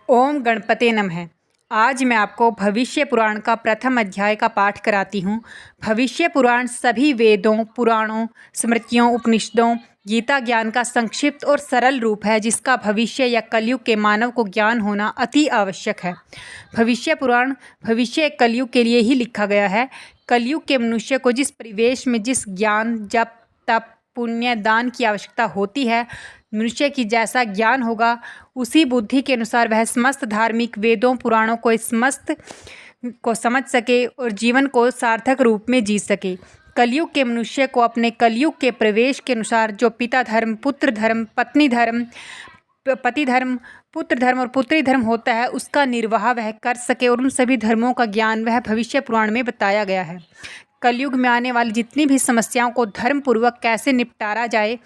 ओम गणपते नमः। आज मैं आपको भविष्य पुराण का प्रथम अध्याय का पाठ कराती हूँ। भविष्य पुराण सभी वेदों, पुराणों, स्मृतियों, उपनिषदों, गीता ज्ञान का संक्षिप्त और सरल रूप है, जिसका भविष्य या कलयुग के मानव को ज्ञान होना अति आवश्यक है। भविष्य पुराण भविष्य कलयुग के लिए ही लिखा गया है। कलयुग के मनुष्य को जिस परिवेश में जिस ज्ञान, जप, तप, पुण्य, दान की आवश्यकता होती है, मनुष्य की जैसा ज्ञान होगा उसी बुद्धि के अनुसार वह समस्त धार्मिक वेदों, पुराणों को समस्त को समझ सके और जीवन को सार्थक रूप में जी सके। कलयुग के मनुष्य को अपने कलयुग के प्रवेश के अनुसार जो पिता धर्म, पुत्र धर्म, पत्नी धर्म, पति धर्म, पुत्र धर्म और पुत्री धर्म होता है, उसका निर्वाह वह कर सके और उन सभी धर्मों का ज्ञान वह भविष्य पुराण में बताया गया है। कलयुग में आने वाली जितनी भी समस्याओं को धर्मपूर्वक कैसे निपटारा जाए,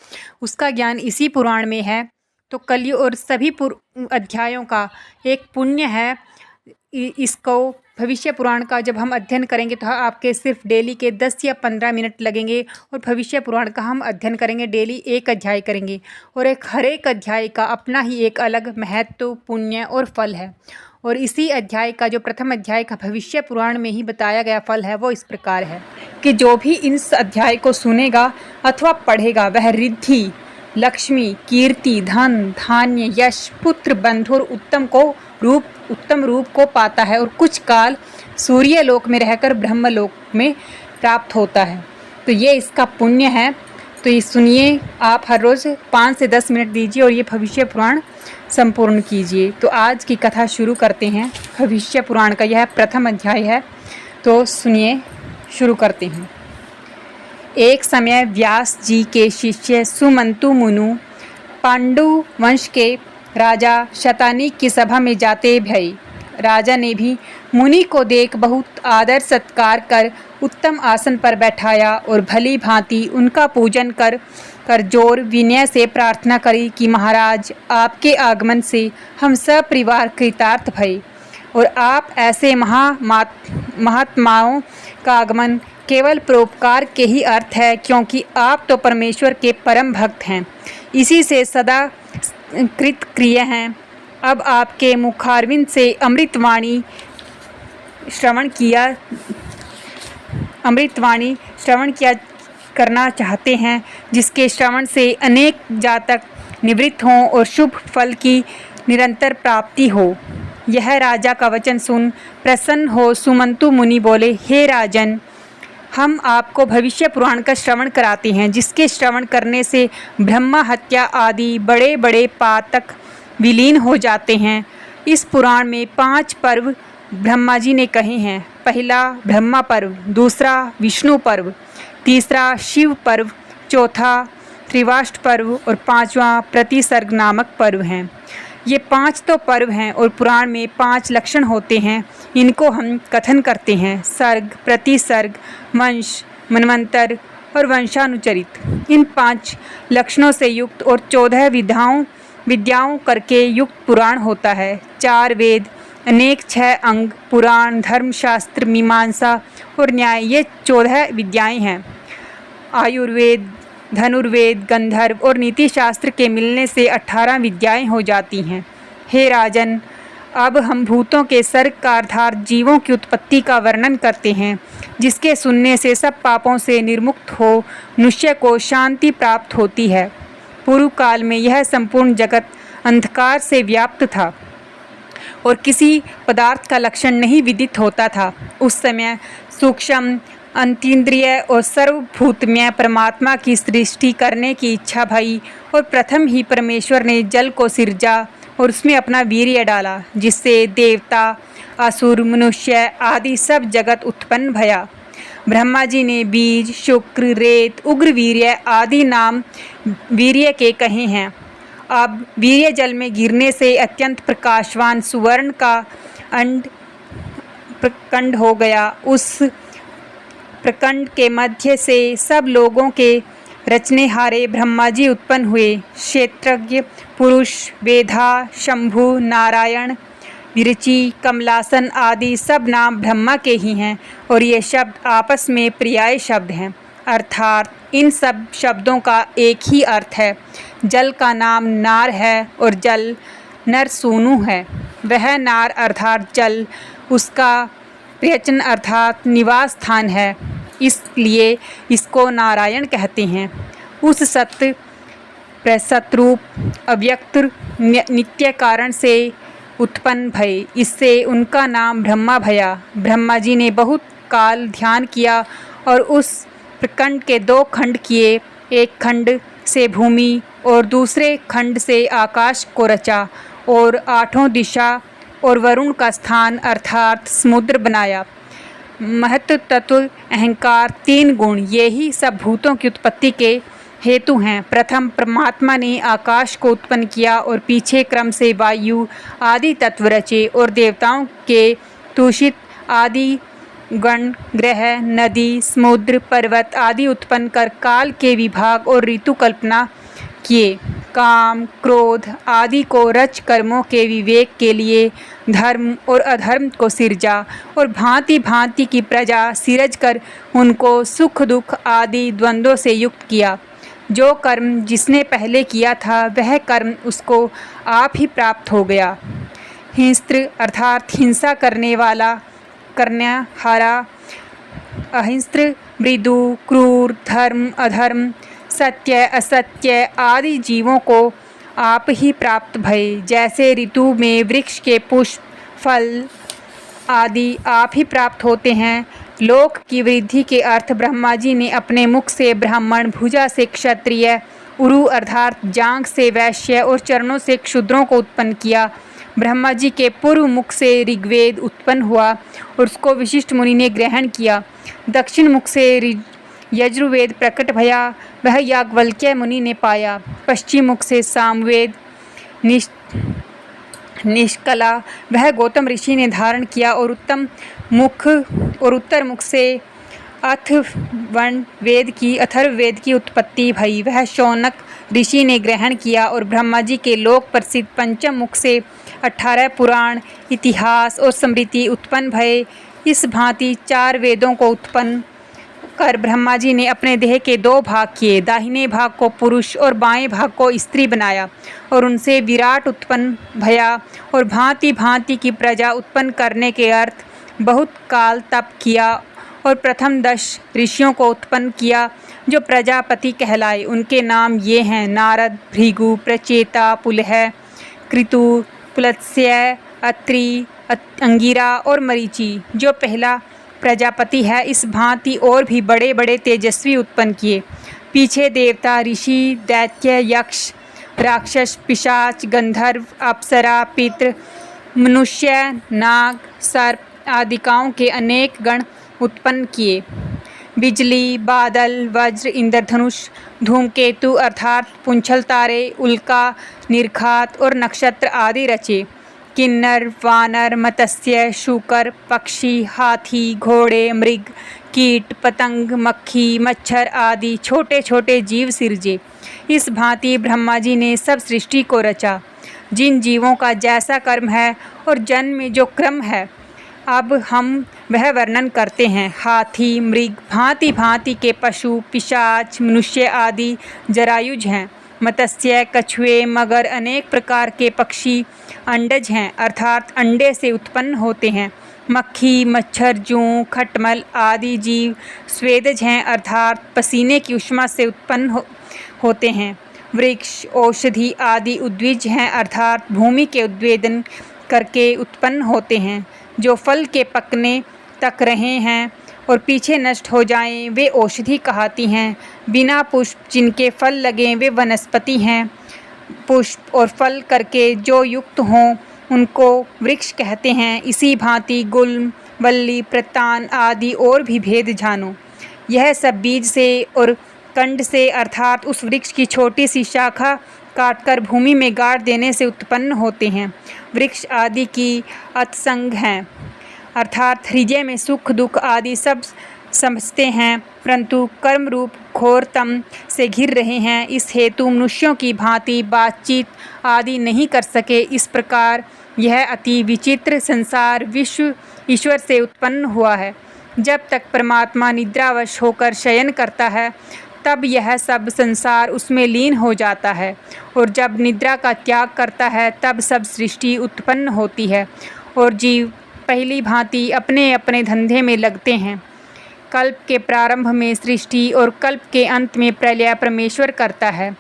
उसका ज्ञान इसी पुराण में है। तो कलयुग और सभी अध्यायों का एक पुण्य है। इसको भविष्य पुराण का जब हम अध्ययन करेंगे तो आपके सिर्फ डेली के 10 या 15 मिनट लगेंगे और भविष्य पुराण का हम अध्ययन करेंगे, डेली एक अध्याय करेंगे और हर एक अध्याय का अपना ही एक अलग महत्व, पुण्य और फल है। और इसी अध्याय का जो प्रथम अध्याय का भविष्य पुराण में ही बताया गया फल है वो इस प्रकार है कि जो भी इस अध्याय को सुनेगा अथवा पढ़ेगा वह रिद्धि, लक्ष्मी, कीर्ति, धन, धान्य, यश, पुत्र, बंधु और उत्तम रूप को पाता है और कुछ काल सूर्य लोक में रहकर ब्रह्मलोक में प्राप्त होता है। तो ये इसका पुण्य है। तो ये सुनिए, आप हर रोज़ 5 से 10 मिनट दीजिए और ये भविष्य पुराण संपूर्ण कीजिए। तो आज की कथा शुरू करते हैं। भविष्य पुराण का यह प्रथम अध्याय है, तो सुनिए, शुरू करते हैं। एक समय व्यास जी के शिष्य सुमंतु मुनु पांडु वंश के राजा शतानीक की सभा में जाते भय। राजा ने भी मुनि को देख बहुत आदर सत्कार कर उत्तम आसन पर बैठाया और भली भांति उनका पूजन कर जोर विनय से प्रार्थना करी कि महाराज, आपके आगमन से हम सब परिवार कृतार्थ भये और आप ऐसे महात्माओं का आगमन केवल परोपकार के ही अर्थ है, क्योंकि आप तो परमेश्वर के परम भक्त हैं, इसी से सदा कृतक्रिय हैं। अब आपके मुखारविंद से अमृतवाणी श्रवण किया करना चाहते हैं, जिसके श्रवण से अनेक जातक निवृत्त हों और शुभ फल की निरंतर प्राप्ति हो। यह राजा का वचन सुन प्रसन्न हो सुमंतु मुनि बोले, हे राजन, हम आपको भविष्य पुराण का श्रवण कराते हैं, जिसके श्रवण करने से ब्रह्मा हत्या आदि बड़े बड़े पातक विलीन हो जाते हैं। इस पुराण में 5 पर्व ब्रह्मा जी ने कहे हैं। पहला ब्रह्मा पर्व, दूसरा विष्णु पर्व, तीसरा शिव पर्व, चौथा त्रिवाष्ट पर्व और 5वां प्रतिसर्ग नामक पर्व हैं। ये 5 तो पर्व हैं और पुराण में 5 लक्षण होते हैं। इनको हम कथन करते हैं: सर्ग, प्रतिसर्ग, वंश, मनवंतर और वंशानुचरित। इन 5 लक्षणों से युक्त और 14 विद्याओं करके युक्त पुराण होता है। 4 वेद, अनेक 6 अंग, पुराण, धर्मशास्त्र, मीमांसा और न्याय, ये 14 विद्याएं हैं। आयुर्वेद, धनुर्वेद, गंधर्व और नीति शास्त्र के मिलने से 18 विद्याएं हो जाती हैं। हे राजन, अब हम भूतों के सर्ग का आधार जीवों की उत्पत्ति का वर्णन करते हैं, जिसके सुनने से सब पापों से निर्मुक्त हो मनुष्य को शांति प्राप्त होती है। पूर्व काल में यह संपूर्ण जगत अंधकार से व्याप्त था और किसी पदार्थ का लक्षण नहीं विदित होता था। उस समय सूक्ष्म, अंतीन्द्रिय और सर्वभूतमय परमात्मा की सृष्टि करने की इच्छा भई और प्रथम ही परमेश्वर ने जल को सिरजा और उसमें अपना वीर्य डाला, जिससे देवता, असुर, मनुष्य आदि सब जगत उत्पन्न भया। ब्रह्मा जी ने बीज, शुक्र, रेत, उग्र वीर्य आदि नाम वीर्य के कहे हैं। अब वीर्य जल में गिरने से अत्यंत प्रकाशवान सुवर्ण का प्रकंड हो गया। उस प्रकंड के मध्य से सब लोगों के रचनेहारे ब्रह्मा जी उत्पन्न हुए। क्षेत्रज्ञ पुरुष, वेधा, शंभु, नारायण, विरचि, कमलासन आदि सब नाम ब्रह्मा के ही हैं और ये शब्द आपस में पर्याय शब्द हैं, अर्थात इन सब शब्दों का एक ही अर्थ है। जल का नाम नार है और जल नर सोनू है। वह नार अर्थात जल उसका प्रयचन अर्थात निवास स्थान है, इसलिए इसको नारायण कहते हैं। उस सत्य प्रसतरूप अव्यक्त नित्य कारण से उत्पन्न भये, इससे उनका नाम ब्रह्मा भया। ब्रह्मा जी ने बहुत काल ध्यान किया और उस प्रकंड के 2 खंड किए, एक खंड से भूमि और दूसरे खंड से आकाश को रचा और 8 दिशा और वरुण का स्थान अर्थात समुद्र बनाया। महत्व, तत्व, अहंकार, 3 गुण, ये ही सब भूतों की उत्पत्ति के हेतु हैं। प्रथम परमात्मा ने आकाश को उत्पन्न किया और पीछे क्रम से वायु आदि तत्व रचे और देवताओं के दूषित आदि गण, ग्रह, नदी, समुद्र, पर्वत आदि उत्पन्न कर काल के विभाग और ऋतु कल्पना किए। काम, क्रोध आदि को रच कर्मों के विवेक के लिए धर्म और अधर्म को सिरजा और भांति भांति की प्रजा सिरज कर उनको सुख दुख आदि द्वंद्वों से युक्त किया। जो कर्म जिसने पहले किया था वह कर्म उसको आप ही प्राप्त हो गया। हिंस्त्र अर्थात हिंसा करने वाला, करनेहारा, अहिंस्त्र, मृदु, क्रूर, धर्म, अधर्म, सत्य, असत्य आदि जीवों को आप ही प्राप्त भये। जैसे ऋतु में वृक्ष के पुष्प, फल आदि आप ही प्राप्त होते हैं। लोक की वृद्धि के अर्थ ब्रह्मा जी ने अपने मुख से ब्राह्मण, भुजा से क्षत्रिय, उरु अर्थात जांघ से वैश्य और चरणों से क्षुद्रों को उत्पन्न किया। ब्रह्मा जी के पूर्व मुख से ऋग्वेद उत्पन्न हुआ और उसको विशिष्ट मुनि ने ग्रहण किया। दक्षिण मुख से यजुर्वेद प्रकट भया, वह याज्ञवल्क्य मुनि ने पाया। पश्चिम मुख से सामवेद निष्कला, वह गौतम ऋषि ने धारण किया और उत्तर मुख से अथर्ववेद की उत्पत्ति भई, वह शौनक ऋषि ने ग्रहण किया और ब्रह्मा जी के लोक प्रसिद्ध पंचम मुख से 18 पुराण, इतिहास और स्मृति उत्पन्न भये। इस भांति 4 वेदों को उत्पन्न कर ब्रह्मा जी ने अपने देह के 2 भाग किए, दाहिने भाग को पुरुष और बाएं भाग को स्त्री बनाया और उनसे विराट उत्पन्न भया और भांति भांति की प्रजा उत्पन्न करने के अर्थ बहुत काल तप किया और प्रथम 10 ऋषियों को उत्पन्न किया जो प्रजापति कहलाए। उनके नाम ये हैं: नारद, भृगु, प्रचेता, पुलह, कृतु, पुलत्स्य, अत्रि, अंगिरा और मरीचि। जो पहला प्रजापति है, इस भांति और भी बड़े बड़े तेजस्वी उत्पन्न किए। पीछे देवता, ऋषि, दैत्य, यक्ष, राक्षस, पिशाच, गंधर्व, अप्सरा, पितृ, मनुष्य, नाग, सर्प आदिकाओं के अनेक गण उत्पन्न किए। बिजली, बादल, वज्र, इंद्रधनुष, धूमकेतु अर्थात पुंछल तारे, उल्का, निर्घात और नक्षत्र आदि रचे। किन्नर, वानर, मत्स्य, शूकर, पक्षी, हाथी, घोड़े, मृग, कीट, पतंग, मक्खी, मच्छर आदि छोटे छोटे जीव सिरजे। इस भांति ब्रह्मा जी ने सब सृष्टि को रचा। जिन जीवों का जैसा कर्म है और जन्म में जो क्रम है, अब हम वह वर्णन करते हैं। हाथी, मृग, भांति भांति के पशु, पिशाच, मनुष्य आदि जरायुज हैं। मत्स्य, कछुए, मगर, अनेक प्रकार के पक्षी अंडज हैं अर्थात अंडे से उत्पन्न होते हैं। मक्खी, मच्छर, जूं, खटमल आदि जीव स्वेदज हैं अर्थात पसीने की उष्मा से उत्पन्न होते हैं। वृक्ष, औषधि आदि उद्भिज हैं अर्थात भूमि के उद्वेदन करके उत्पन्न होते हैं। जो फल के पकने तक रहे हैं और पीछे नष्ट हो जाएं, वे औषधि कहलाती हैं। बिना पुष्प जिनके फल लगें, वे वनस्पति हैं। पुष्प और फल करके जो युक्त हों, उनको वृक्ष कहते हैं। इसी भांति गुल्म, वल्ली, प्रतान आदि और भी भेद जानो। यह सब बीज से और कंड से अर्थात उस वृक्ष की छोटी सी शाखा काटकर भूमि में गाड़ देने से उत्पन्न होते हैं। वृक्ष आदि की अतसंग हैं अर्थात हृदय में सुख दुख आदि सब समझते हैं, परंतु कर्म रूप घोर तम से घिर रहे हैं। इस हेतु मनुष्यों की भांति बातचीत आदि नहीं कर सके। इस प्रकार यह अति विचित्र संसार विश्व ईश्वर से उत्पन्न हुआ है। जब तक परमात्मा निद्रावश होकर शयन करता है, तब यह सब संसार उसमें लीन हो जाता है, और जब निद्रा का त्याग करता है तब सब सृष्टि उत्पन्न होती है और जीव पहली भांति अपने अपने धंधे में लगते हैं। कल्प के प्रारंभ में सृष्टि और कल्प के अंत में प्रलय परमेश्वर करता है।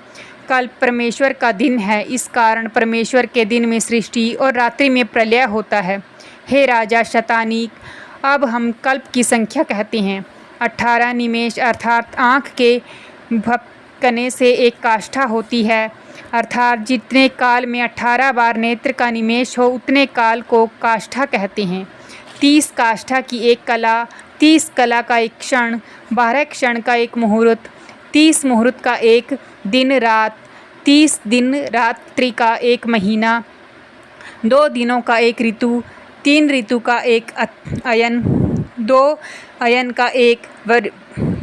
कल्प परमेश्वर का दिन है, इस कारण परमेश्वर के दिन में सृष्टि और रात्रि में प्रलय होता है। हे राजा शतानीक, अब हम कल्प की संख्या कहते हैं। 18 निमेष अर्थात आँख के भपकने से एक काष्ठा होती है, अर्थात जितने काल में 18 बार नेत्र का निमेष हो उतने काल को काष्ठा कहते हैं। 30 काष्ठा की एक कला, 30 कला का एक क्षण, 12 क्षण का एक मुहूर्त, 30 मुहूर्त का एक दिन रात, 30 दिन रात्रि का एक महीना, 2 दिनों का एक ऋतु, 3 ऋतु का एक अयन, 2 अयन का एक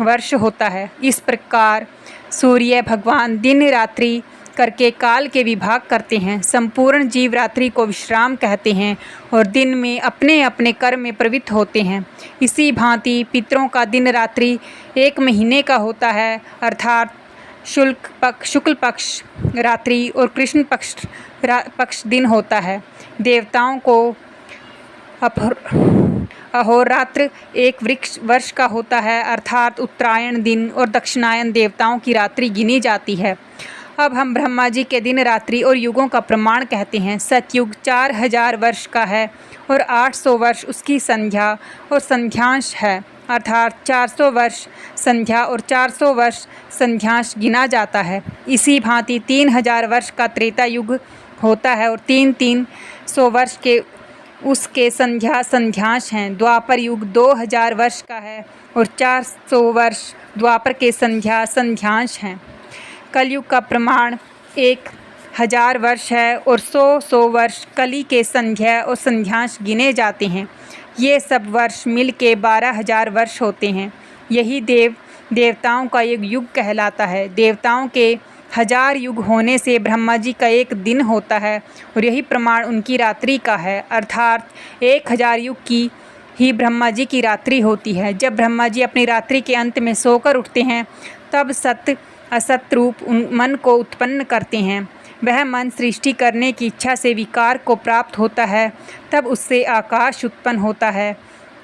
वर्ष होता है। इस प्रकार सूर्य भगवान दिन रात्रि करके काल के विभाग करते हैं। संपूर्ण जीव रात्रि को विश्राम कहते हैं और दिन में अपने अपने कर्म में प्रवृत्त होते हैं। इसी भांति पितरों का दिन रात्रि 1 महीने का होता है, अर्थात शुक्ल पक्ष रात्रि और कृष्ण पक्ष दिन होता है। देवताओं को अहोरात्र 1 वर्ष का होता है, अर्थात उत्तरायण दिन और दक्षिणायन देवताओं की रात्रि गिनी जाती है। अब हम ब्रह्मा जी के दिन रात्रि और युगों का प्रमाण कहते हैं। सतयुग 4000 वर्ष का है और 800 वर्ष उसकी संध्या और संध्यांश है, अर्थात 400 वर्ष संध्या और 400 वर्ष संध्यांश गिना जाता है। इसी भांति 3000 वर्ष का त्रेता युग होता है और 300 वर्ष के उसके संध्यांश हैं। द्वापर युग 2000 वर्ष का है और 400 वर्ष द्वापर के संध्यांश हैं। कलयुग का प्रमाण 1000 वर्ष है और 100 वर्ष कली के संध्या और संध्यांश गिने जाते हैं। ये सब वर्ष मिल के 12000 वर्ष होते हैं। यही देवताओं का एक युग कहलाता है। देवताओं के 1000 युग होने से ब्रह्मा जी का एक दिन होता है और यही प्रमाण उनकी रात्रि का है, अर्थात 1000 युग की ही ब्रह्मा जी की रात्रि होती है। जब ब्रह्मा जी अपनी रात्रि के अंत में सोकर उठते हैं तब सत्य असत रूप मन को उत्पन्न करते हैं। वह मन सृष्टि करने की इच्छा से विकार को प्राप्त होता है, तब उससे आकाश उत्पन्न होता है,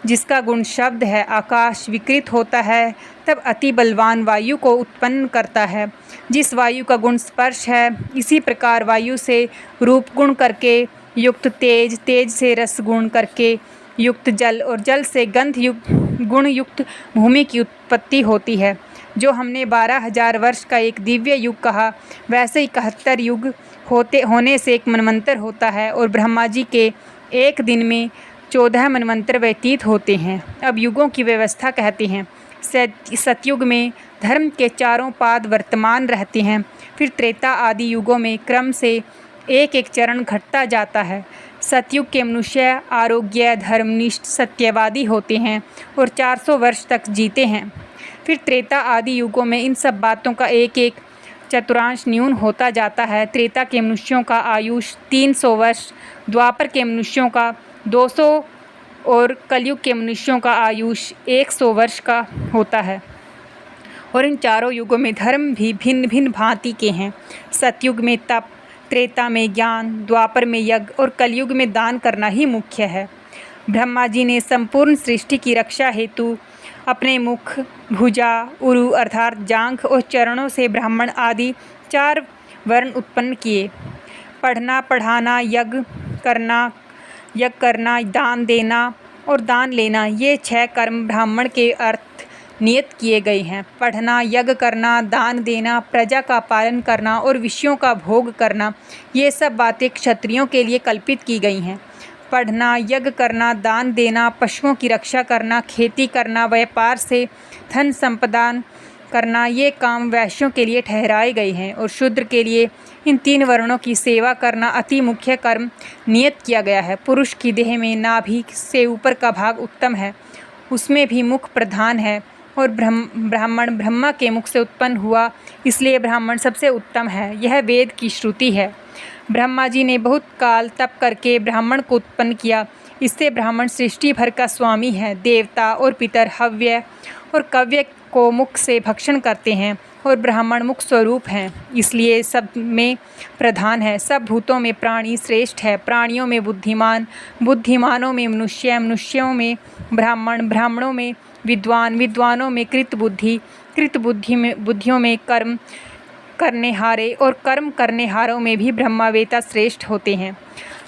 जिसका गुण शब्द है। आकाश विकृत होता है तब अति बलवान वायु को उत्पन्न करता है, जिस वायु का गुण स्पर्श है। इसी प्रकार वायु से रूप गुण करके युक्त तेज, तेज से रस गुण करके युक्त जल और जल से गंध युक्त गुण युक्त भूमि की उत्पत्ति होती है। जो हमने 12000 वर्ष का एक दिव्य युग कहा, वैसे ही 71 युग होने से एक मनवंतर होता है और ब्रह्मा जी के एक दिन में 14 मनवंतर व्यतीत होते हैं। अब युगों की व्यवस्था कहते हैं। सतयुग में धर्म के चारों पाद वर्तमान रहते हैं, फिर त्रेता आदि युगों में क्रम से एक एक चरण घटता जाता है। सतयुग के मनुष्य आरोग्य, धर्मनिष्ठ, सत्यवादी होते हैं और 400 वर्ष तक जीते हैं। फिर त्रेता आदि युगों में इन सब बातों का एक एक चतुर्थांश न्यून होता जाता है। त्रेता के मनुष्यों का आयुष 300 वर्ष, द्वापर के मनुष्यों का 200 और कलयुग के मनुष्यों का आयुष 100 वर्ष का होता है। और इन चारों युगों में धर्म भी भिन्न भिन्न भांति के हैं। सतयुग में तप, त्रेता में ज्ञान, द्वापर में यज्ञ और कलयुग में दान करना ही मुख्य है। ब्रह्मा जी ने संपूर्ण सृष्टि की रक्षा हेतु अपने मुख, भुजा, उरु अर्थात जांघ और चरणों से ब्राह्मण आदि 4 वर्ण उत्पन्न किए। पढ़ना, पढ़ाना, यज्ञ करना, दान देना और दान लेना, ये 6 कर्म ब्राह्मण के अर्थ नियत किए गए हैं। पढ़ना, यज्ञ करना, दान देना, प्रजा का पालन करना और विषयों का भोग करना, ये सब बातें क्षत्रियों के लिए कल्पित की गई हैं। पढ़ना, यज्ञ करना, दान देना, पशुओं की रक्षा करना, खेती करना, व्यापार से धन संपादन करना, ये काम वैश्यों के लिए ठहराए गए हैं और शूद्र के लिए इन 3 वर्णों की सेवा करना अति मुख्य कर्म नियत किया गया है। पुरुष की देह में नाभि से ऊपर का भाग उत्तम है, उसमें भी मुख प्रधान है और ब्राह्मण ब्रह्मा के मुख से उत्पन्न हुआ, इसलिए ब्राह्मण सबसे उत्तम है। यह वेद की श्रुति है। ब्रह्मा जी ने बहुत काल तप करके ब्राह्मण को उत्पन्न किया, इससे ब्राह्मण सृष्टि भर का स्वामी है। देवता और पितर हव्य और कव्य को मुख से भक्षण करते हैं और ब्राह्मण मुख्य स्वरूप हैं, इसलिए सब में प्रधान है। सब भूतों में प्राणी श्रेष्ठ है, प्राणियों में बुद्धिमान, बुद्धिमानों में मनुष्य, मनुष्यों में ब्राह्मण, ब्राह्मणों में विद्वान, विद्वानों में कृतबुद्धि, बुद्धियों में कर्म करनेहारे और कर्म करनेहारों में भी ब्रह्मवेत्ता श्रेष्ठ होते हैं।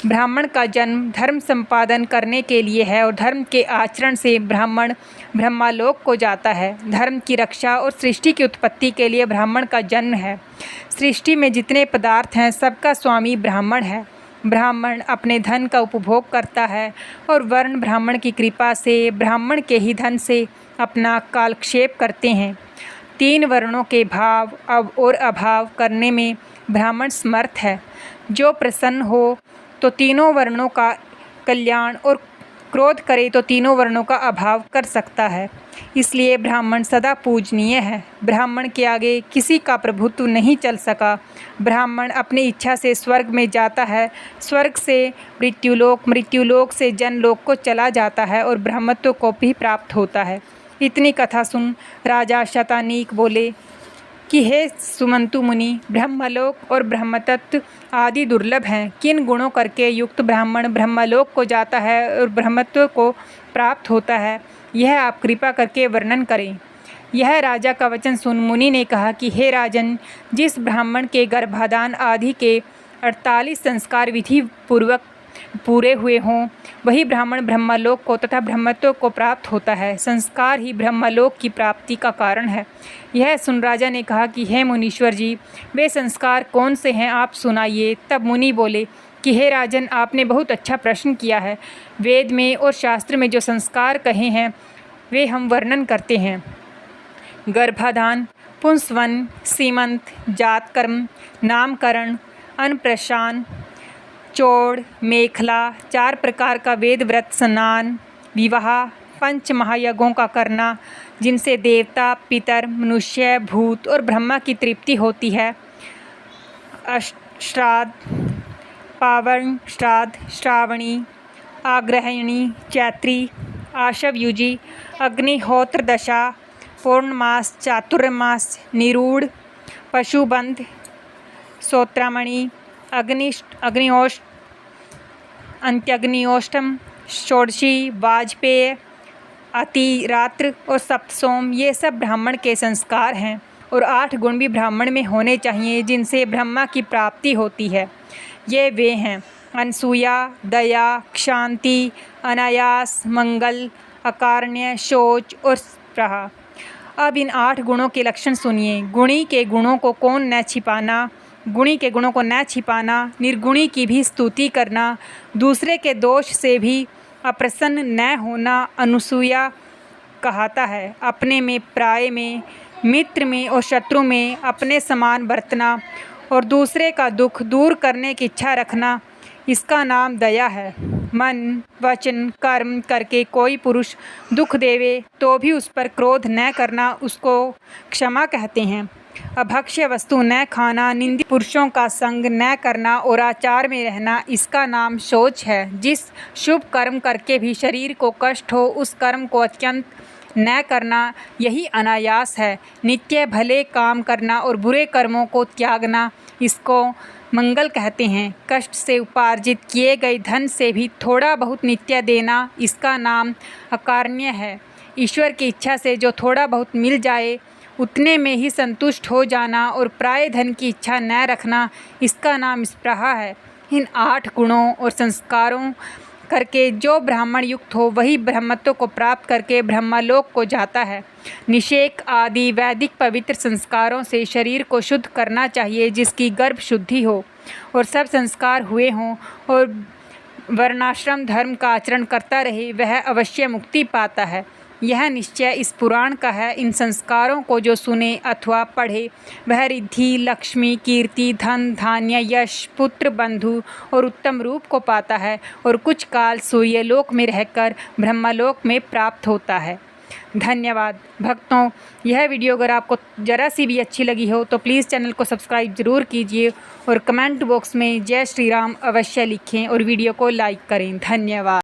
ब्राह्मण का जन्म धर्म संपादन करने के लिए है और धर्म के आचरण से ब्राह्मण ब्रह्मलोक को जाता है। धर्म की रक्षा और सृष्टि की उत्पत्ति के लिए ब्राह्मण का जन्म है। सृष्टि में जितने पदार्थ हैं सबका स्वामी ब्राह्मण है। ब्राह्मण अपने धन का उपभोग करता है और वर्ण ब्राह्मण की कृपा से ब्राह्मण के ही धन से अपना कालक्षेप करते हैं। 3 वर्णों के भाव और अभाव करने में ब्राह्मण समर्थ है। जो प्रसन्न हो तो तीनों वर्णों का कल्याण और क्रोध करे तो तीनों वर्णों का अभाव कर सकता है। इसलिए ब्राह्मण सदा पूजनीय है। ब्राह्मण के आगे किसी का प्रभुत्व नहीं चल सका। ब्राह्मण अपनी इच्छा से स्वर्ग में जाता है, स्वर्ग से मृत्युलोक, मृत्युलोक से जनलोक को चला जाता है और ब्रह्मत्व को भी प्राप्त होता है। इतनी कथा सुन राजा शतानीक बोले कि हे सुमंतु मुनि, ब्रह्मलोक और ब्रह्मतत्व आदि दुर्लभ हैं। किन गुणों करके युक्त ब्राह्मण ब्रह्मलोक को जाता है और ब्रह्मत्व को प्राप्त होता है, यह आप कृपा करके वर्णन करें। यह राजा का वचन सुन मुनि ने कहा कि हे राजन, जिस ब्राह्मण के गर्भाधान आदि के 48 संस्कार विधि पूर्वक पूरे हुए हों, वही ब्राह्मण ब्रह्मलोक को तथा ब्रह्मत्व को प्राप्त होता है। संस्कार ही ब्रह्मलोक की प्राप्ति का कारण है। यह सुन राजा ने कहा कि हे मुनीश्वर जी, वे संस्कार कौन से हैं, आप सुनाइए। तब मुनि बोले कि हे राजन, आपने बहुत अच्छा प्रश्न किया है। वेद में और शास्त्र में जो संस्कार कहे हैं वे हम वर्णन करते हैं। गर्भाधान, पुंसवन, सीमंत, जातकर्म, नामकरण, अन्नप्राशन, चौड़, मेखला, 4 प्रकार का वेद व्रत, स्नान, विवाह, 5 महायज्ञों का करना जिनसे देवता, पितर, मनुष्य, भूत और ब्रह्मा की तृप्ति होती है। श्राद्ध, पावण श्राद्ध, श्रावणी, आग्रहिणी, चैत्री, आशवयुजी, अग्निहोत्र दशा, पौर्णमास, चातुर्मास, निरूढ़, पशुबंध, श्रोत्रामणि, अग्निहोत्र, अंत्यग्निहोत्रम, षोडशी, वाजपेय, अतिरात्र और सप्तसोम, ये सब ब्राह्मण के संस्कार हैं। और 8 गुण भी ब्राह्मण में होने चाहिए जिनसे ब्रह्मा की प्राप्ति होती है। ये वे हैं अनसूया, दया, क्षांति, अनायास, मंगल, अकारण्य, शौच और स्पृहा। अब इन 8 गुणों के लक्षण सुनिए। गुणी के गुणों को न छिपाना, निर्गुणी की भी स्तुति करना, दूसरे के दोष से भी अप्रसन्न न होना अनुसूया कहता है। अपने में, पराये में, मित्र में और शत्रु में अपने समान बरतना और दूसरे का दुख दूर करने की इच्छा रखना, इसका नाम दया है। मन, वचन, कर्म करके कोई पुरुष दुख देवे तो भी उस पर क्रोध न करना, उसको क्षमा कहते हैं। अभक्ष्य वस्तु न खाना, निंदित पुरुषों का संग न करना और आचार में रहना, इसका नाम शौच है। जिस शुभ कर्म करके भी शरीर को कष्ट हो, उस कर्म को अत्यंत न करना, यही अनायास है। नित्य भले काम करना और बुरे कर्मों को त्यागना, इसको मंगल कहते हैं। कष्ट से उपार्जित किए गए धन से भी थोड़ा बहुत नित्य देना, इसका नाम अकारण्य है। ईश्वर की इच्छा से जो थोड़ा बहुत मिल जाए उतने में ही संतुष्ट हो जाना और पराये धन की इच्छा न रखना, इसका नाम स्पृहा है। इन 8 गुणों और संस्कारों करके जो ब्राह्मण युक्त हो, वही ब्रह्मत्व को प्राप्त करके ब्रह्मलोक को जाता है। निषेक आदि वैदिक पवित्र संस्कारों से शरीर को शुद्ध करना चाहिए, जिसकी गर्भ शुद्धि हो और सब संस्कार हुए हों और वर्णाश्रम धर्म का आचरण करता रहे, वह अवश्य मुक्ति पाता है। यह निश्चय इस पुराण का है। इन संस्कारों को जो सुने अथवा पढ़े, वह रिद्धि, लक्ष्मी, कीर्ति, धन, धान्य, यश, पुत्र, बंधु और उत्तम रूप को पाता है और कुछ काल सूर्यलोक में रहकर ब्रह्मलोक में प्राप्त होता है। धन्यवाद भक्तों। यह वीडियो अगर आपको ज़रा सी भी अच्छी लगी हो तो प्लीज़ चैनल को सब्सक्राइब ज़रूर कीजिए और कमेंट बॉक्स में जय श्री राम अवश्य लिखें और वीडियो को लाइक करें। धन्यवाद।